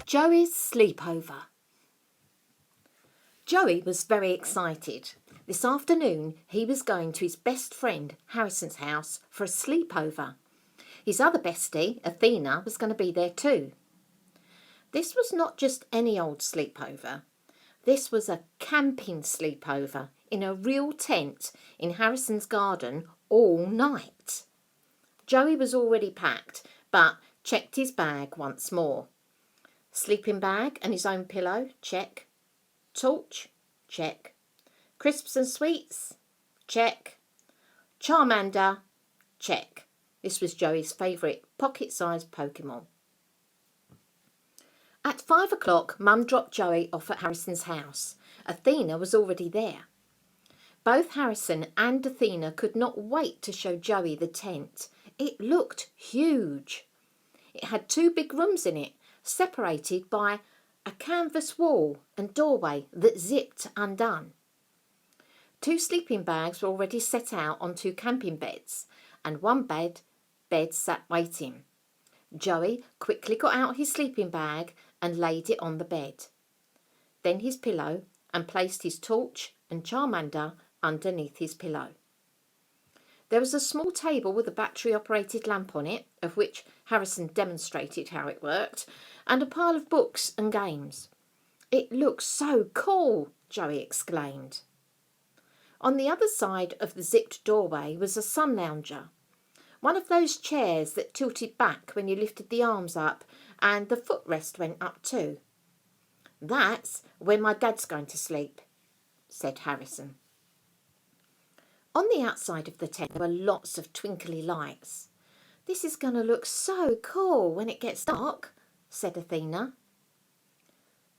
Joey's sleepover. Joey was very excited. This afternoon he was going to his best friend Harrison's house for a sleepover. His other bestie, Athena, was going to be there too. This was not just any old sleepover. This was a camping sleepover in a real tent in Harrison's garden all night. Joey was already packed, but checked his bag once more. Sleeping bag and his own pillow, check. Torch, check. Crisps and sweets, check. Charmander, check. This was Joey's favourite pocket-sized Pokemon. At 5 o'clock, Mum dropped Joey off at Harrison's house. Athena was already there. Both Harrison and Athena could not wait to show Joey the tent. It looked huge. It had 2 big rooms in it, separated by a canvas wall and doorway that zipped undone. 2 sleeping bags were already set out on 2 camping beds, and one bed sat waiting. Joey quickly got out his sleeping bag and laid it on the bed, then his pillow, and placed his torch and Charmander underneath his pillow. There was a small table with a battery-operated lamp on it, of which Harrison demonstrated how it worked, and a pile of books and games. "It looks so cool," Joey exclaimed. On the other side of the zipped doorway was a sun lounger, one of those chairs that tilted back when you lifted the arms up and the footrest went up too. "That's where my dad's going to sleep," said Harrison. On the outside of the tent there were lots of twinkly lights. "This is going to look so cool when it gets dark," said Athena.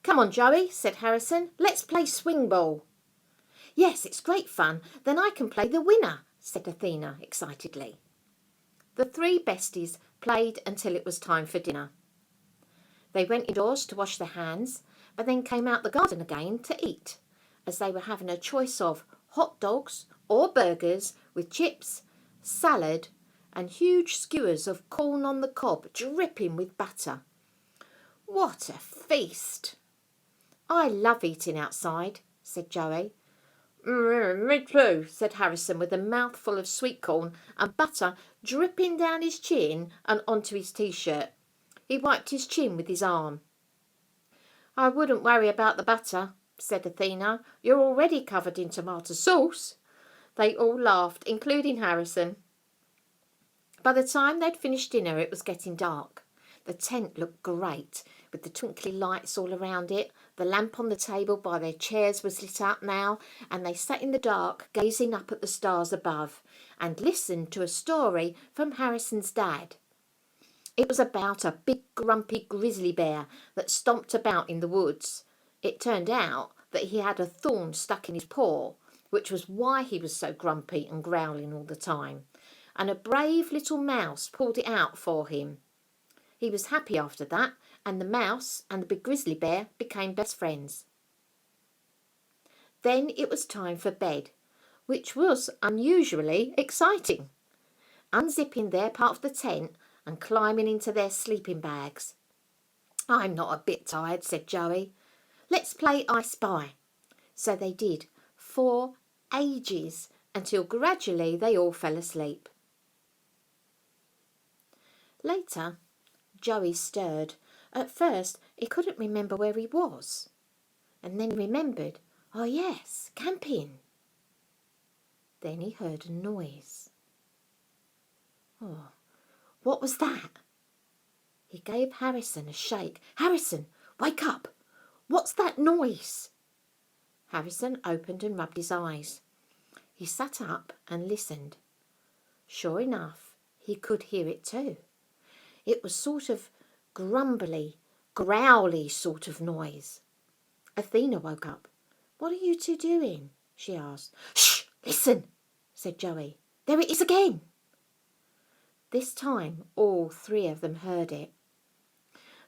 "Come on, Joey," said Harrison. "Let's play swing ball." "Yes, it's great fun. Then I can play the winner," said Athena excitedly. The 3 besties played until it was time for dinner. They went indoors to wash their hands, but then came out the garden again to eat, as they were having a choice of hot dogs or burgers with chips, salad, and huge skewers of corn on the cob dripping with butter. What a feast! "I love eating outside," said Joey. Me too," said Harrison, with a mouthful of sweet corn and butter dripping down his chin and onto his t-shirt. He wiped his chin with his arm. "I wouldn't worry about the butter," said Athena. "You're already covered in tomato sauce." They all laughed, including Harrison. By the time they'd finished dinner, it was getting dark. The tent looked great, with the twinkly lights all around it. The lamp on the table by their chairs was lit up now, and they sat in the dark, gazing up at the stars above, and listened to a story from Harrison's dad. It was about a big grumpy grizzly bear that stomped about in the woods. It turned out that he had a thorn stuck in his paw, which was why he was so grumpy and growling all the time, and a brave little mouse pulled it out for him. He was happy after that, and the mouse and the big grizzly bear became best friends. Then it was time for bed, which was unusually exciting. Unzipping their part of the tent and climbing into their sleeping bags. "I'm not a bit tired," said Joey. "Let's play I Spy." So they did, for ages, until gradually they all fell asleep. Later, Joey stirred. At first, he couldn't remember where he was. And then he remembered, oh yes, camping. Then he heard a noise. Oh, what was that? He gave Harrison a shake. "Harrison, wake up! What's that noise?" Harrison opened and rubbed his eyes. He sat up and listened. Sure enough, he could hear it too. It was sort of grumbly, growly sort of noise. Athena woke up. "What are you 2 doing?" she asked. "Shh! Listen," said Joey. "There it is again." This time all three of them heard it.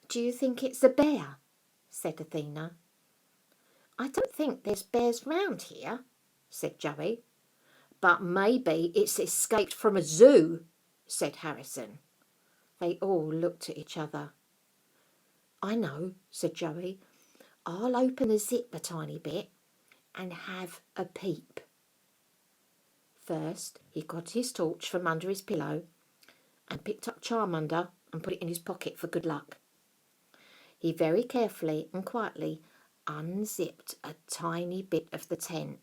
"Do you think it's a bear?" said Athena. "I don't think there's bears round here," said Joey. "But maybe it's escaped from a zoo," said Harrison. They all looked at each other. "I know," said Joey. "I'll open the zip a tiny bit and have a peep." First, he got his torch from under his pillow and picked up Charmander and put it in his pocket for good luck. He very carefully and quietly unzipped a tiny bit of the tent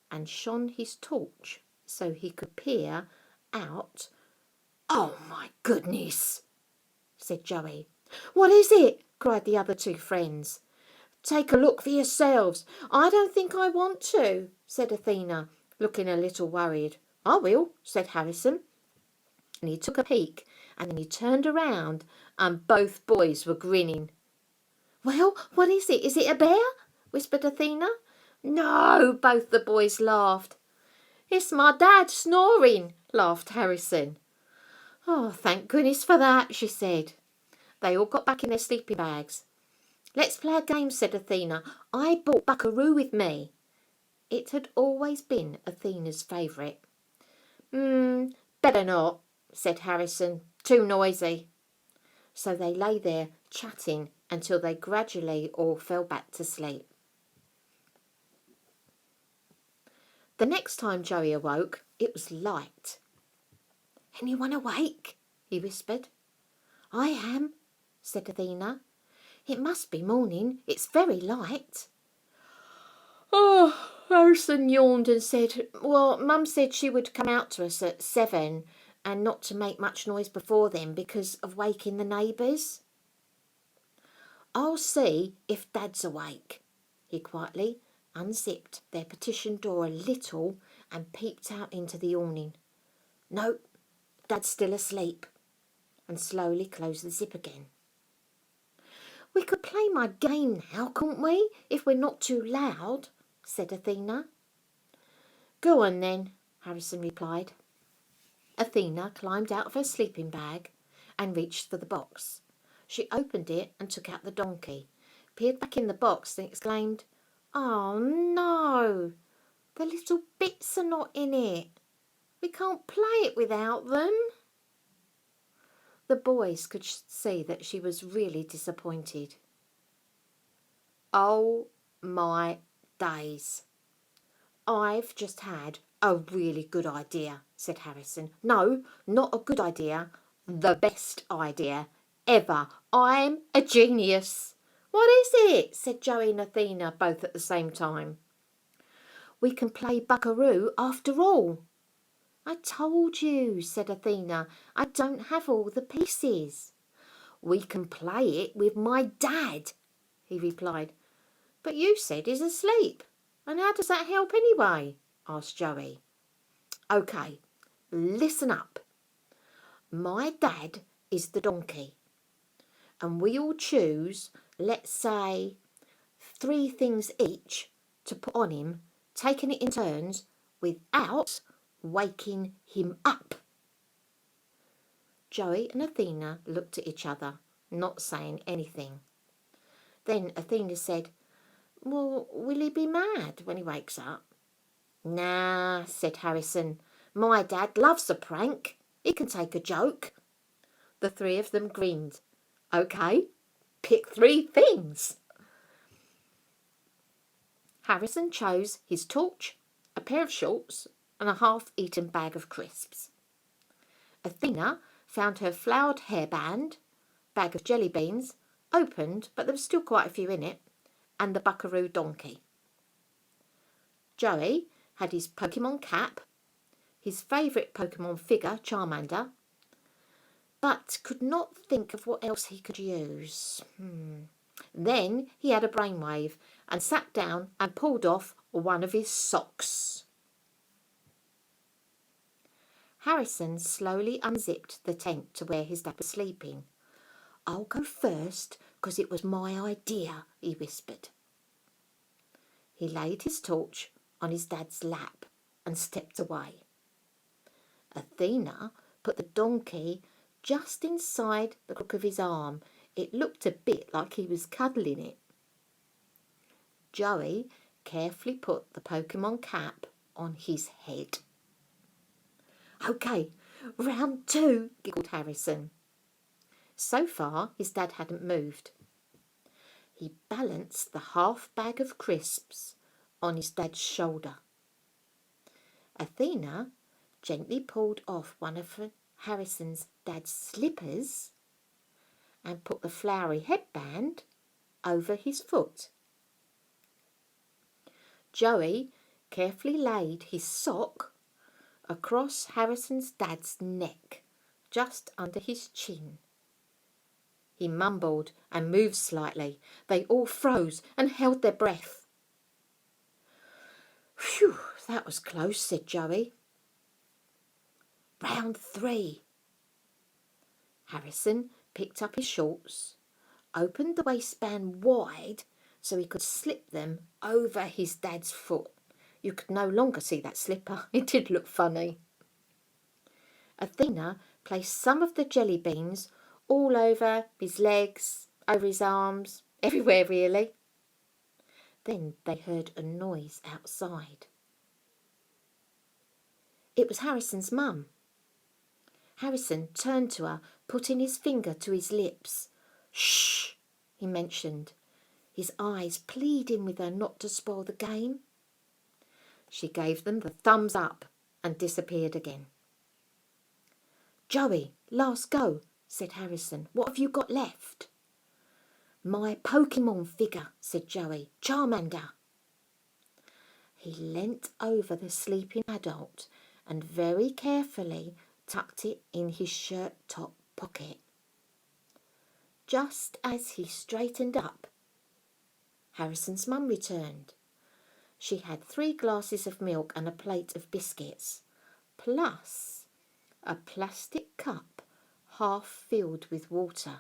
and shone his torch so he could peer out. "Oh, my goodness," said Joey. "What is it?" cried the other two friends. "Take a look for yourselves." "I don't think I want to," said Athena, looking a little worried. "I will," said Harrison. And he took a peek, and then he turned around, and both boys were grinning. "Well, what is it? Is it a bear?" whispered Athena. "No," both the boys laughed. "It's my dad snoring," laughed Harrison. "Oh, thank goodness for that," she said. They all got back in their sleeping bags. "Let's play a game," said Athena. "I brought Buckaroo with me." It had always been Athena's favourite. Better not," said Harrison. "Too noisy." So they lay there chatting until they gradually all fell back to sleep. The next time Joey awoke, it was light. "Anyone awake?" he whispered. "I am," said Athena. "It must be morning. It's very light." "Oh," Harrison yawned and said, "Well, Mum said she would come out to us at 7 and not to make much noise before then because of waking the neighbours." "I'll see if Dad's awake." He quietly unzipped their partition door a little and peeped out into the awning. "No, Dad's still asleep," and slowly closed the zip again. "We could play my game now, couldn't we, if we're not too loud?" said Athena. "Go on then," Harrison replied. Athena climbed out of her sleeping bag and reached for the box. She opened it and took out the donkey, peered back in the box and exclaimed, "Oh no, the little bits are not in it. We can't play it without them." The boys could see that she was really disappointed. "Oh my days. I've just had a really good idea," said Harrison. "No, not a good idea. The best idea ever. I'm a genius." "What is it?" said Joey and Athena both at the same time. "We can play Buckaroo after all." "I told you," said Athena. "I don't have all the pieces." "We can play it with my dad," he replied. "But you said he's asleep. And how does that help anyway?" asked Joey. "OK, listen up. My dad is the donkey. And we all choose, let's say, 3 things each to put on him, taking it in turns without waking him up." Joey and Athena looked at each other, not saying anything. Then Athena said, "Well, will he be mad when he wakes up?" "Nah," said Harrison. "My dad loves a prank. He can take a joke." The 3 of them grinned. "OK, pick 3 things." Harrison chose his torch, a pair of shorts, and a half-eaten bag of crisps. Athena found her flowered hairband, bag of jelly beans, opened, but there was still quite a few in it, and the Buckaroo donkey. Joey had his Pokemon cap, his favourite Pokemon figure, Charmander, but could not think of what else he could use. Then he had a brainwave and sat down and pulled off one of his socks. Harrison slowly unzipped the tent to where his dad was sleeping. "I'll go first, 'cause it was my idea," he whispered. He laid his torch on his dad's lap and stepped away. Athena put the donkey just inside the crook of his arm. It looked a bit like he was cuddling it. Joey carefully put the Pokemon cap on his head. "OK, round 2, giggled Harrison. So far, his dad hadn't moved. He balanced the half bag of crisps on his dad's shoulder. Athena gently pulled off one of Harrison's dad's slippers and put the flowery headband over his foot. Joey carefully laid his sock across Harrison's dad's neck, just under his chin. He mumbled and moved slightly. They all froze and held their breath. "Phew, that was close," said Joey. "Round 3. Harrison picked up his shorts, opened the waistband wide so he could slip them over his dad's foot. You could no longer see that slipper. It did look funny. Athena placed some of the jelly beans all over his legs, over his arms, everywhere really. Then they heard a noise outside. It was Harrison's mum. Harrison turned to her, putting his finger to his lips. "Shh," he mentioned, his eyes pleading with her not to spoil the game. She gave them the thumbs up and disappeared again. "Joey, last go," said Harrison. "What have you got left?" "My Pokemon figure," said Joey. "Charmander." He leant over the sleeping adult and very carefully tucked it in his shirt top pocket. Just as he straightened up, Harrison's mum returned. She had 3 glasses of milk and a plate of biscuits, plus a plastic cup half filled with water.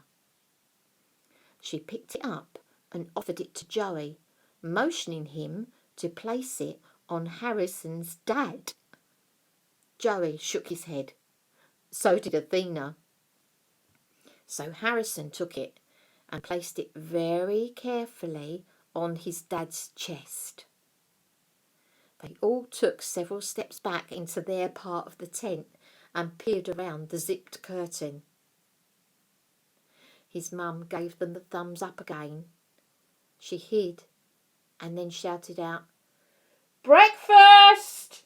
She picked it up and offered it to Joey, motioning him to place it on Harrison's dad. Joey shook his head. So did Athena. So Harrison took it and placed it very carefully on his dad's chest. They all took several steps back into their part of the tent and peered around the zipped curtain. His mum gave them the thumbs up again. She hid and then shouted out, "Breakfast!"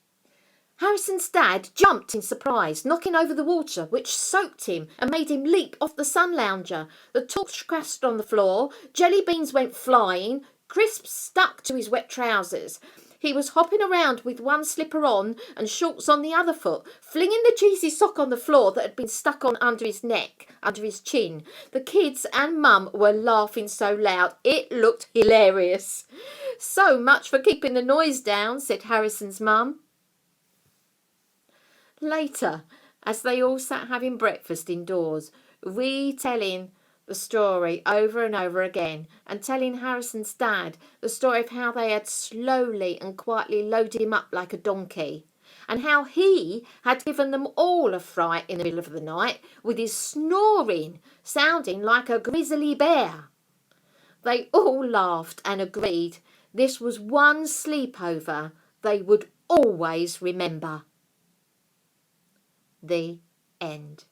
Harrison's dad jumped in surprise, knocking over the water, which soaked him and made him leap off the sun lounger. The torch crashed on the floor, jelly beans went flying, crisps stuck to his wet trousers. He was hopping around with one slipper on and shorts on the other foot, flinging the cheesy sock on the floor that had been stuck on under his neck, under his chin. The kids and Mum were laughing so loud it looked hilarious. "So much for keeping the noise down," said Harrison's mum. Later, as they all sat having breakfast indoors, retelling the story over and over again and telling Harrison's dad the story of how they had slowly and quietly loaded him up like a donkey and how he had given them all a fright in the middle of the night with his snoring sounding like a grizzly bear. They all laughed and agreed this was one sleepover they would always remember. The end.